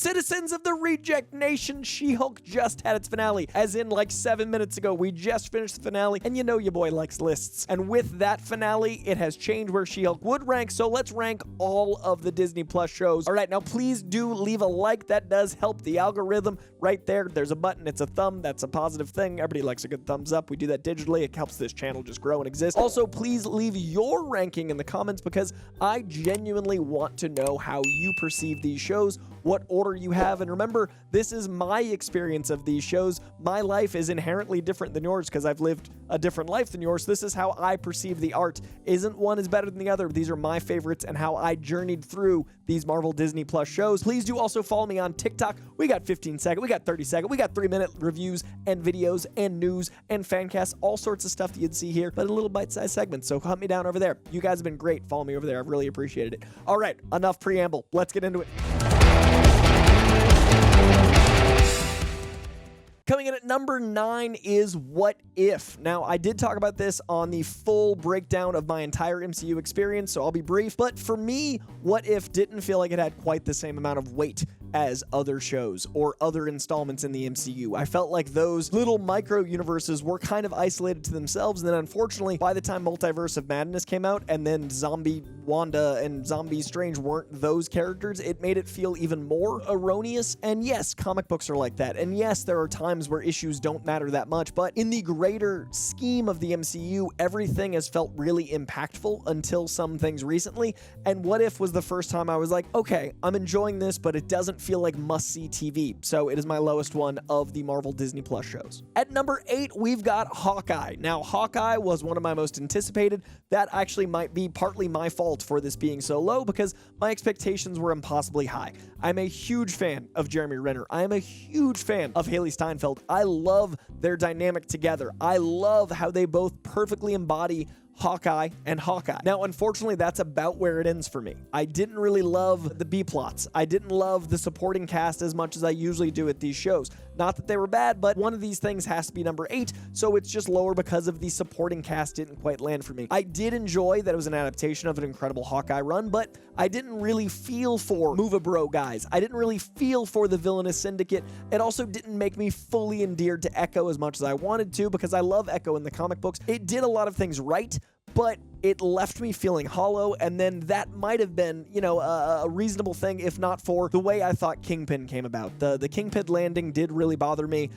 Citizens of the Reject Nation, She-Hulk just had its finale, as in like 7 minutes ago. We just finished the finale, and you know your boy likes lists. And with that finale, it has changed where She-Hulk would rank, so let's rank all of the Disney Plus shows. All right, now please do leave a like. That does help the algorithm. Right there, there's a button. It's a thumb. That's a positive thing. Everybody likes a good thumbs up. We do that digitally. It helps this channel just grow and exist. Also, please leave your ranking in the comments because I genuinely want to know how you perceive these shows, what order you have. And remember, this is my experience of these shows. My life is inherently different than yours because I've lived a different life than yours. This is how I perceive the art. Isn't one is better than the other. These are my favorites and how I journeyed through these Marvel Disney Plus shows. Please do also follow me on TikTok. We got 15-second, we got 30-second, we got 3-minute reviews and videos and news and fan casts, all sorts of stuff that you'd see here, but in little bite-sized segments. So hunt me down over there. You guys have been great. Follow me over there. I've really appreciated it. All right, enough preamble. Let's get into it. Coming in at number 9 is What If. Now, I did talk about this on the full breakdown of my entire MCU experience, so I'll be brief. But for me, What If didn't feel like it had quite the same amount of weight as other shows or other installments in the MCU. I felt like those little micro universes were kind of isolated to themselves, and then unfortunately, by the time Multiverse of Madness came out, and then Zombie Wanda and Zombie Strange weren't those characters, it made it feel even more erroneous. And yes, comic books are like that, and yes, there are times where issues don't matter that much, but in the greater scheme of the MCU, everything has felt really impactful until some things recently, and What If was the first time I was like, okay, I'm enjoying this, but it doesn't feel like must-see TV, so it is my lowest one of the Marvel Disney Plus shows. At number 8, we've got Hawkeye. Now, Hawkeye was one of my most anticipated. That actually might be partly my fault for this being so low because my expectations were impossibly high. I'm a huge fan of Jeremy Renner. I am a huge fan of Haley Steinfeld. I love their dynamic together. I love how they both perfectly embody Hawkeye and Hawkeye. Now, unfortunately, that's about where it ends for me. I didn't really love the B-plots. I didn't love the supporting cast as much as I usually do at these shows. Not that they were bad, but one of these things has to be number 8, so it's just lower because of the supporting cast didn't quite land for me. I did enjoy that it was an adaptation of an incredible Hawkeye run, but I didn't really feel for Move-A-Bro guys. I didn't really feel for the villainous syndicate. It also didn't make me fully endeared to Echo as much as I wanted to because I love Echo in the comic books. It did a lot of things right, but it left me feeling hollow, and then that might have been, you know, a reasonable thing if not for the way I thought Kingpin came about. The Kingpin landing did really bother me.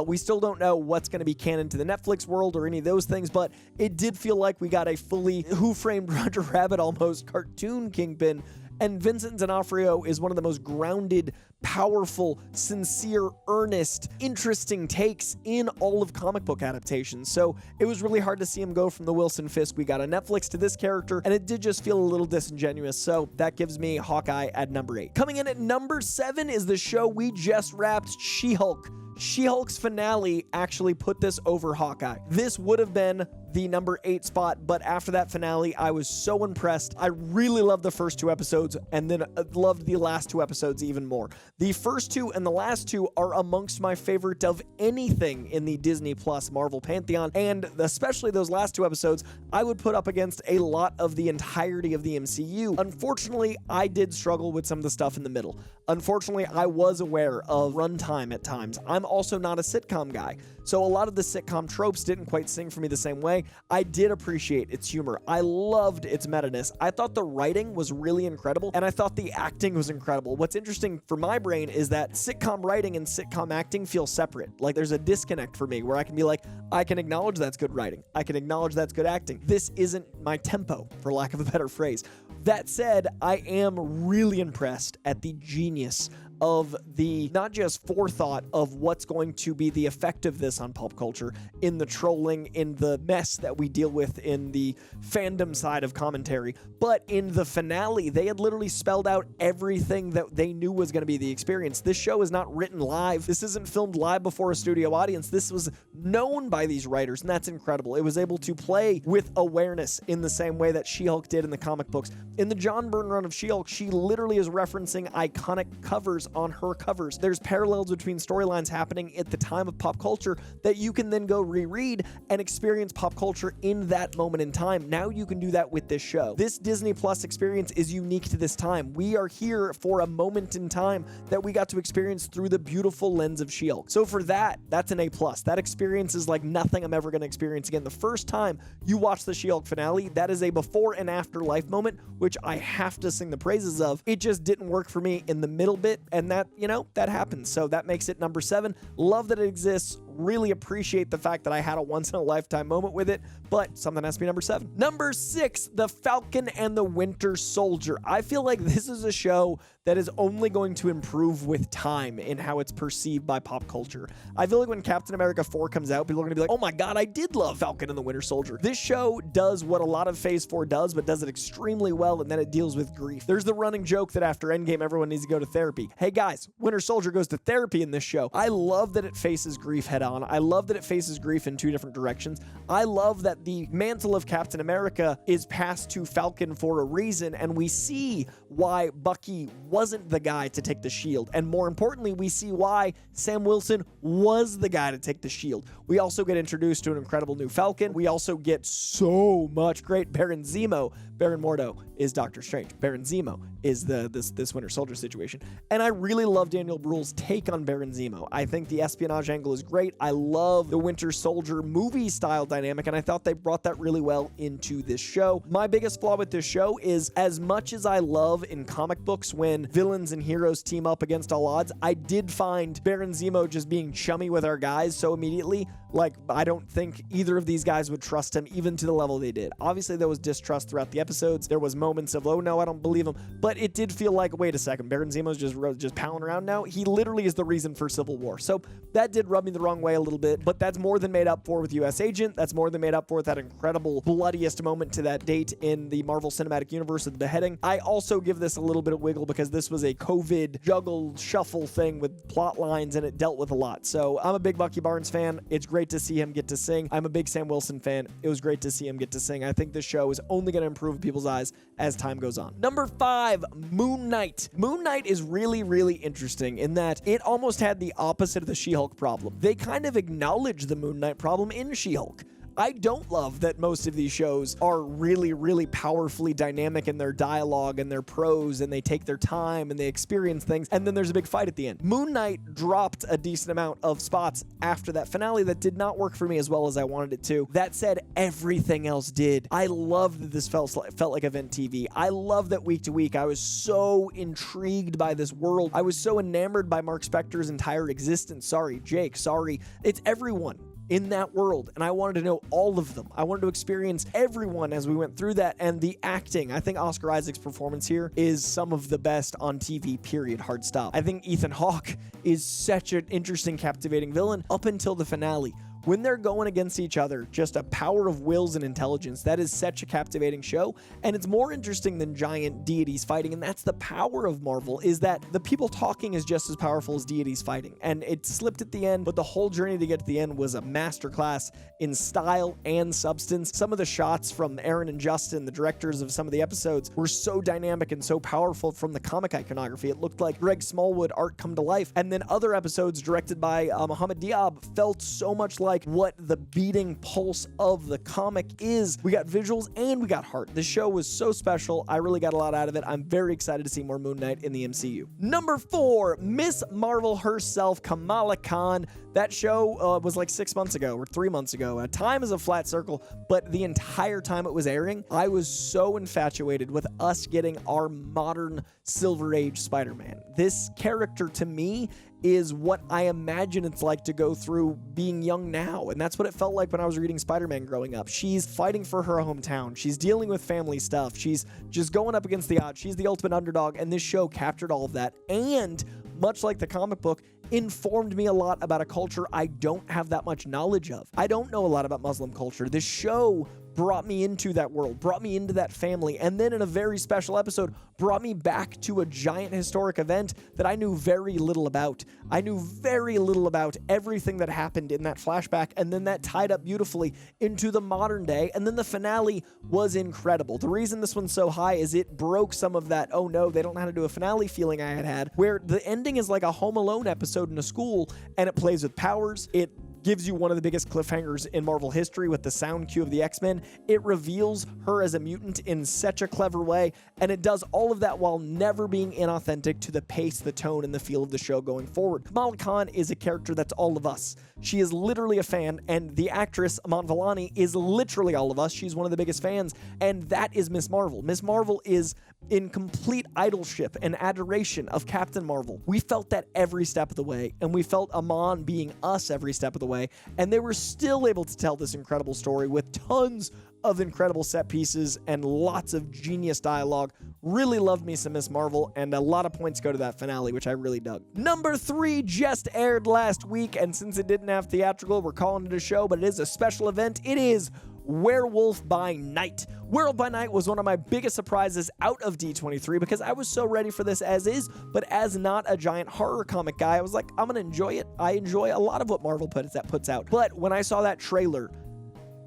We still don't know what's going to be canon to the Netflix world or any of those things, but it did feel like we got a fully Who Framed Roger Rabbit almost cartoon Kingpin. And Vincent D'Onofrio is one of the most grounded, powerful, sincere, earnest, interesting takes in all of comic book adaptations. So it was really hard to see him go from the Wilson Fisk we got on Netflix to this character, and it did just feel a little disingenuous. So that gives me Hawkeye at number 8. Coming in at number 7 is the show we just wrapped, She-Hulk. She-Hulk's finale actually put this over Hawkeye. This would have been the number 8 spot, but after that finale, I was so impressed. I really loved the first 2 episodes and then loved the last 2 episodes even more. The first 2 and the last 2 are amongst my favorite of anything in the Disney Plus Marvel Pantheon, and especially those last 2 episodes, I would put up against a lot of the entirety of the MCU. Unfortunately, I did struggle with some of the stuff in the middle. Unfortunately, I was aware of runtime at times. I'm also not a sitcom guy, so a lot of the sitcom tropes didn't quite sing for me the same way. I did appreciate its humor. I loved its meta-ness. I thought the writing was really incredible, and I thought the acting was incredible. What's interesting for my brain is that sitcom writing and sitcom acting feel separate. Like, there's a disconnect for me where I can be like, I can acknowledge that's good writing. I can acknowledge that's good acting. This isn't my tempo, for lack of a better phrase. That said, I am really impressed at the genius of the not just forethought of what's going to be the effect of this on pop culture, in the trolling, in the mess that we deal with in the fandom side of commentary, but in the finale, they had literally spelled out everything that they knew was going to be the experience. This show is not written live. This isn't filmed live before a studio audience. This was known by these writers, and that's incredible. It was able to play with awareness in the same way that She-Hulk did in the comic books. In the John Byrne run of She-Hulk, she literally is referencing iconic covers universe on her covers. There's parallels between storylines happening at the time of pop culture that you can then go reread and experience pop culture in that moment in time. Now you can do that with this show. This Disney Plus experience is unique to this time. We are here for a moment in time that we got to experience through the beautiful lens of She-Hulk. So for that, that's an A+. That experience is like nothing I'm ever going to experience again. The first time you watch the She-Hulk finale, that is a before and after life moment, which I have to sing the praises of. It just didn't work for me in the middle bit, and that, that happens. So that makes it number 7. Love that it exists. Really appreciate the fact that I had a once-in-a-lifetime moment with it, but something has to be number 7. Number 6, The Falcon and the Winter Soldier. I feel like this is a show that is only going to improve with time in how it's perceived by pop culture. I feel like when Captain America 4 comes out, people are going to be like, oh my god, I did love Falcon and the Winter Soldier. This show does what a lot of Phase 4 does, but does it extremely well, and then it deals with grief. There's the running joke that after Endgame, everyone needs to go to therapy. Hey guys, Winter Soldier goes to therapy in this show. I love that it faces grief head on. I love that it faces grief in 2 different directions. I love that the mantle of Captain America is passed to Falcon for a reason, and we see why Bucky wasn't the guy to take the shield. And more importantly, we see why Sam Wilson was the guy to take the shield. We also get introduced to an incredible new Falcon. We also get so much great Baron Zemo. Baron Mordo is Doctor Strange. Baron Zemo is this Winter Soldier situation. And I really love Daniel Bruhl's take on Baron Zemo. I think the espionage angle is great. I love the Winter Soldier movie style dynamic, and I thought they brought that really well into this show. My biggest flaw with this show is, as much as I love in comic books when villains and heroes team up against all odds, I did find Baron Zemo just being chummy with our guys so immediately. Like, I don't think either of these guys would trust him, even to the level they did. Obviously, there was distrust throughout the episodes. There was moments of, oh no, I don't believe him. But it did feel like, wait a second, Baron Zemo's just palling around now. He literally is the reason for Civil War. So that did rub me the wrong way a little bit, but that's more than made up for with US Agent. That's more than made up for with that incredible bloodiest moment to that date in the Marvel Cinematic Universe of the beheading. I also give this a little bit of wiggle because this was a COVID juggle shuffle thing with plot lines, and it dealt with a lot. So I'm a big Bucky Barnes fan. It's great to see him get to sing. I'm a big Sam Wilson fan. It was great to see him get to sing. I think this show is only going to improve in people's eyes as time goes on. Number 5, Moon Knight. Moon Knight is really, really interesting in that it almost had the opposite of the She-Hulk problem. They kind of acknowledge the Moon Knight problem in She-Hulk. I don't love that most of these shows are really, really powerfully dynamic in their dialogue and their prose, and they take their time and they experience things, and then there's a big fight at the end. Moon Knight dropped a decent amount of spots after that finale that did not work for me as well as I wanted it to. That said, everything else did. I love that this felt like event TV. I love that week to week I was so intrigued by this world. I was so enamored by Mark Spector's entire existence. Sorry, Jake. Sorry. It's everyone in that world, and I wanted to know all of them. I wanted to experience everyone as we went through that, and the acting. I think Oscar Isaac's performance here is some of the best on TV, period, hard stop. I think Ethan Hawke is such an interesting, captivating villain up until the finale. When they're going against each other, just a power of wills and intelligence. That is such a captivating show, and it's more interesting than giant deities fighting, and that's the power of Marvel, is that the people talking is just as powerful as deities fighting, and it slipped at the end, but the whole journey to get to the end was a masterclass in style and substance. Some of the shots from Aaron and Justin, the directors of some of the episodes, were so dynamic and so powerful from the comic iconography. It looked like Greg Smallwood art come to life, and then other episodes directed by Mohamed Diab felt so much like what the beating pulse of the comic is. We got visuals and we got heart. The show was so special. I really got a lot out of it. I'm very excited to see more Moon Knight in the MCU. Number 4, Miss Marvel herself, Kamala Khan. That show was like 6 months ago or 3 months ago. Time is a flat circle, but the entire time it was airing, I was so infatuated with us getting our modern Silver Age Spider-Man. This character to me is what I imagine it's like to go through being young now. And that's what it felt like when I was reading Spider-Man growing up. She's fighting for her hometown. She's dealing with family stuff. She's just going up against the odds. She's the ultimate underdog. And this show captured all of that. And much like the comic book, informed me a lot about a culture I don't have that much knowledge of. I don't know a lot about Muslim culture. This show brought me into that world, brought me into that family, and then in a very special episode, brought me back to a giant historic event that I knew very little about. I knew very little about everything that happened in that flashback, and then that tied up beautifully into the modern day, and then the finale was incredible. The reason this one's so high is it broke some of that, oh no, they don't know how to do a finale feeling I had, where the ending is like a Home Alone episode in a school, and it plays with powers, it gives you one of the biggest cliffhangers in Marvel history with the sound cue of the X-Men. It reveals her as a mutant in such a clever way, and it does all of that while never being inauthentic to the pace, the tone, and the feel of the show going forward. Kamala Khan is a character that's all of us. She is literally a fan, and the actress Iman Vellani is literally all of us. She's one of the biggest fans, and that is Miss Marvel. Miss Marvel is in complete idolship and adoration of Captain Marvel. We felt that every step of the way, and we felt Iman being us every step of the way, and they were still able to tell this incredible story with tons of incredible set pieces and lots of genius dialogue. Really loved me some Miss Marvel, and a lot of points go to that finale, which I really dug. Number 3 just aired last week, and since it didn't have theatrical, we're calling it a show, but it is a special event. It is Werewolf by Night. Werewolf by Night was one of my biggest surprises out of D23 because I was so ready for this as is, but as not a giant horror comic guy, I was like, I'm gonna enjoy it. I enjoy a lot of what Marvel puts out. But when I saw that trailer,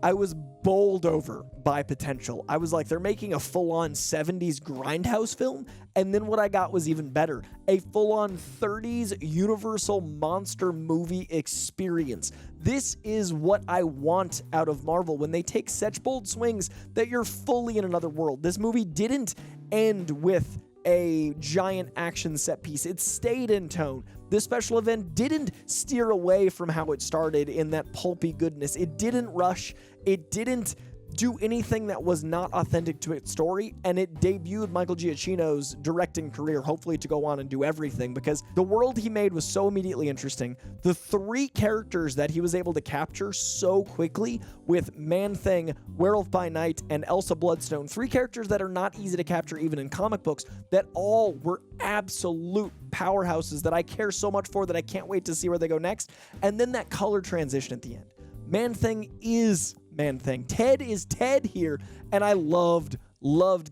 I was bowled over by potential. I was like, they're making a full-on 70s grindhouse film, and then what I got was even better. A full-on 30s Universal monster movie experience. This is what I want out of Marvel when they take such bold swings that you're fully in another world. This movie didn't end with a giant action set piece. It stayed in tone. This special event didn't steer away from how it started in that pulpy goodness. It didn't rush. It didn't do anything that was not authentic to its story, and it debuted Michael Giacchino's directing career, hopefully to go on and do everything, because the world he made was so immediately interesting. The 3 characters that he was able to capture so quickly with Man-Thing, Werewolf by Night, and Elsa Bloodstone, 3 characters that are not easy to capture even in comic books, that all were absolute powerhouses that I care so much for that I can't wait to see where they go next. And then that color transition at the end. Man-Thing is Man-Thing. Ted is Ted here, and I loved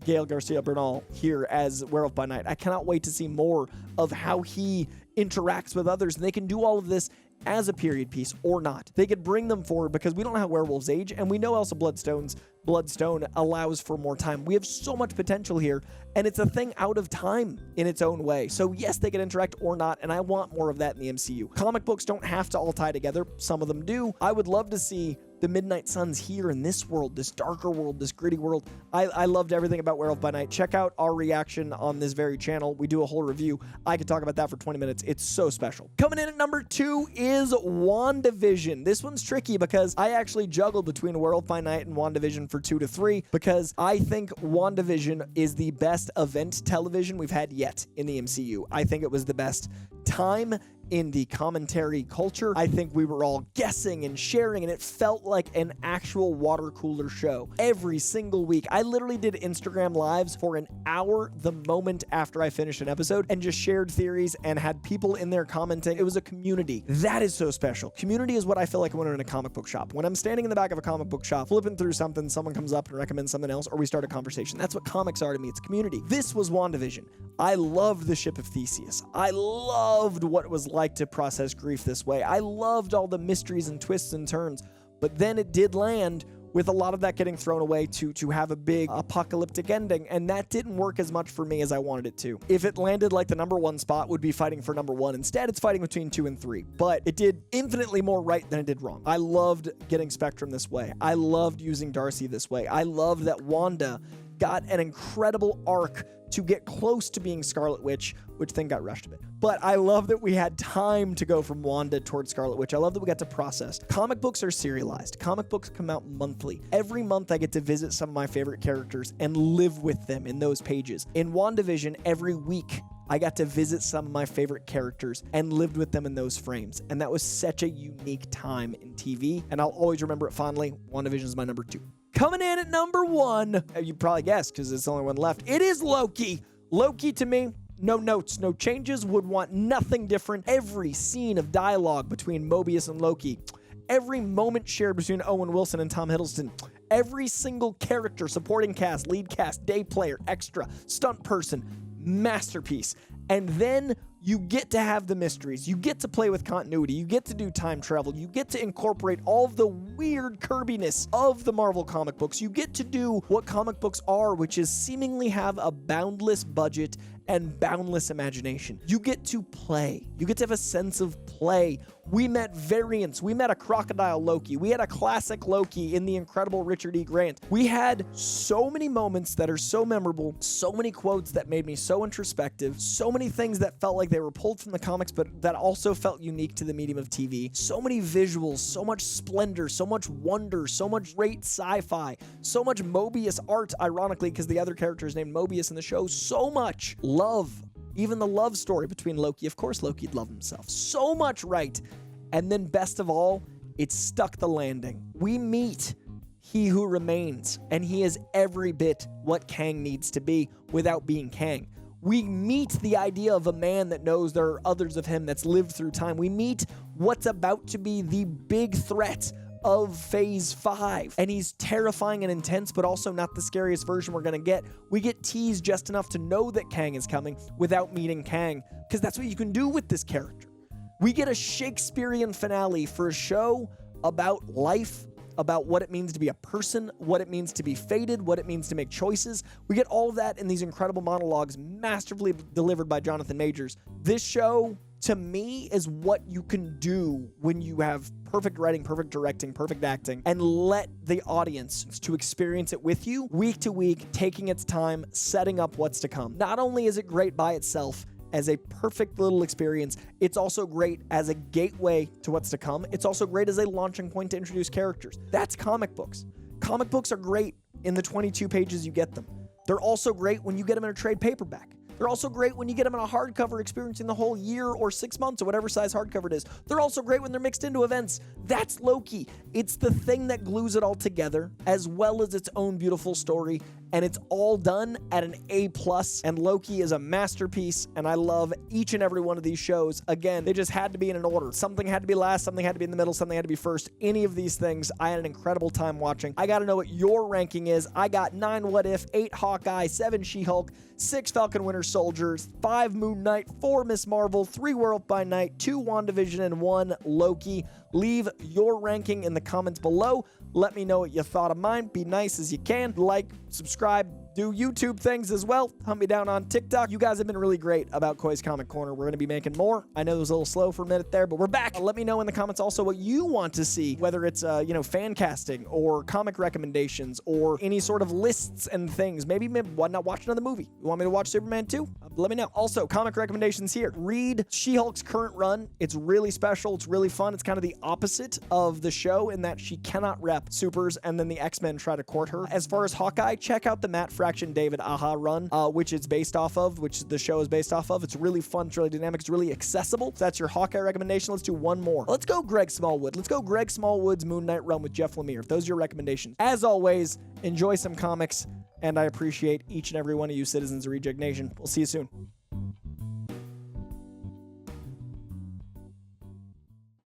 Gael Garcia Bernal here as Werewolf by Night. I cannot wait to see more of how he interacts with others, and they can do all of this as a period piece or not. They could bring them forward because we don't know how werewolves age, and we know Elsa Bloodstone allows for more time. We have so much potential here, and it's a thing out of time in its own way. So yes, they can interact or not, and I want more of that in the MCU. Comic books don't have to all tie together. Some of them do. I would love to see the Midnight Suns here in this world, this darker world, this gritty world. I loved everything about Werewolf by Night. Check out our reaction on this very channel. We do a whole review. I could talk about that for 20 minutes. It's so special. Coming in at number 2 is Wandavision. This one's tricky because I actually juggled between Werewolf by Night and Wandavision for 2 to 3 because I think Wandavision is the best event television we've had yet in the MCU. I think it was the best time in the commentary culture. I think we were all guessing and sharing, and it felt like an actual water cooler show every single week. I literally did Instagram lives for an hour the moment after I finished an episode and just shared theories and had people in there commenting. It was a community. That is so special. Community is what I feel like when I'm in a comic book shop. When I'm standing in the back of a comic book shop, flipping through something, someone comes up and recommends something else, or we start a conversation. That's what comics are to me. It's community. This was WandaVision. I loved the ship of Theseus. I loved what it was like to process grief this way. I loved all the mysteries and twists and turns, but then it did land with a lot of that getting thrown away to have a big apocalyptic ending, and that didn't work as much for me as I wanted it to. If it landed like the number 1 spot, would be fighting for number 1. Instead, it's fighting between 2 and 3, but it did infinitely more right than it did wrong. I loved getting Spectrum this way. I loved using Darcy this way. I loved that Wanda got an incredible arc to get close to being Scarlet Witch, which then got rushed a bit. But I love that we had time to go from Wanda towards Scarlet Witch. I love that we got to process. Comic books are serialized. Comic books come out monthly. Every month I get to visit some of my favorite characters and live with them in those pages. In WandaVision, every week I got to visit some of my favorite characters and lived with them in those frames. And that was such a unique time in TV, and I'll always remember it fondly. WandaVision is my number 2. Coming in at number 1, you probably guessed because it's the only one left, it is Loki. Loki, to me, no notes, no changes, would want nothing different. Every scene of dialogue between Mobius and Loki, every moment shared between Owen Wilson and Tom Hiddleston, Every single character, supporting cast, lead cast, day player, extra, stunt person, masterpiece. And then you get to have the mysteries. You get to play with continuity. You get to do time travel. You get to incorporate all of the weird Kirbiness of the Marvel comic books. You get to do what comic books are, which is seemingly have a boundless budget and boundless imagination. You get to play. You get to have a sense of play. We met variants. We met a crocodile Loki. We had a classic Loki in the incredible Richard E. Grant. We had so many moments that are so memorable, so many quotes that made me so introspective, so many things that felt like they were pulled from the comics, but that also felt unique to the medium of TV. So many visuals, so much splendor, so much wonder, so much great sci-fi, so much Mobius art, ironically, because the other character is named Mobius in the show. So much love. Even the love story between Loki. Of course, Loki'd love himself. So much right. And then best of all, it stuck the landing. We meet He Who Remains, and he is every bit what Kang needs to be without being Kang. We meet the idea of a man that knows there are others of him that's lived through time. We meet what's about to be the big threat of Phase 5. And he's terrifying and intense, but also not the scariest version we're gonna get. We get teased just enough to know that Kang is coming without meeting Kang, because that's what you can do with this character. We get a Shakespearean finale for a show about life, about what it means to be a person, what it means to be fated, what it means to make choices. We get all of that in these incredible monologues, masterfully delivered by Jonathan Majors. This show, to me, is what you can do when you have perfect writing, perfect directing, perfect acting, and let the audience to experience it with you week to week, taking its time, setting up what's to come. Not only is it great by itself, as a perfect little experience, it's also great as a gateway to what's to come. It's also great as a launching point to introduce characters. That's comic books. Comic books are great in the 22 pages you get them. They're also great when you get them in a trade paperback. They're also great when you get them in a hardcover, experiencing the whole year or 6 months or whatever size hardcover it is. They're also great when they're mixed into events. That's Loki. It's the thing that glues it all together, as well as its own beautiful story, and it's all done at an A+, and Loki is a masterpiece, and I love each and every one of these shows. Again, they just had to be in an order. Something had to be last, something had to be in the middle, something had to be first. Any of these things, I had an incredible time watching. I gotta know what your ranking is. I got 9 What If, 8 Hawkeye, 7 She-Hulk, 6 Falcon Winter Soldiers, 5 Moon Knight, 4 Miss Marvel, 3 Werewolf by Night, 2 Wandavision, and 1 Loki. Leave your ranking in the comments below. Let me know what you thought of mine. Be nice as you can. Like, subscribe, do YouTube things as well. Hunt me down on TikTok. You guys have been really great about Koi's Comic Corner. We're going to be making more. I know it was a little slow for a minute there, but we're back. Let me know in the comments also what you want to see, whether it's, fan casting or comic recommendations or any sort of lists and things. Maybe why not watch another movie? You want me to watch Superman 2? Let me know. Also, comic recommendations here. Read She-Hulk's current run. It's really special. It's really fun. It's kind of the opposite of the show in that she cannot rep supers and then the X-Men try to court her. As far as Hawkeye, check out the Matt Fraction David Aha run, which it's based off of, which the show is based off of. It's really fun. It's really dynamic. It's really accessible. So that's your Hawkeye recommendation. Let's do one more. Let's go Greg Smallwood. Let's go Greg Smallwood's Moon Knight run with Jeff Lemire. If those are your recommendations. As always, enjoy some comics, and I appreciate each and every one of you citizens of Reject Nation. We'll see you soon.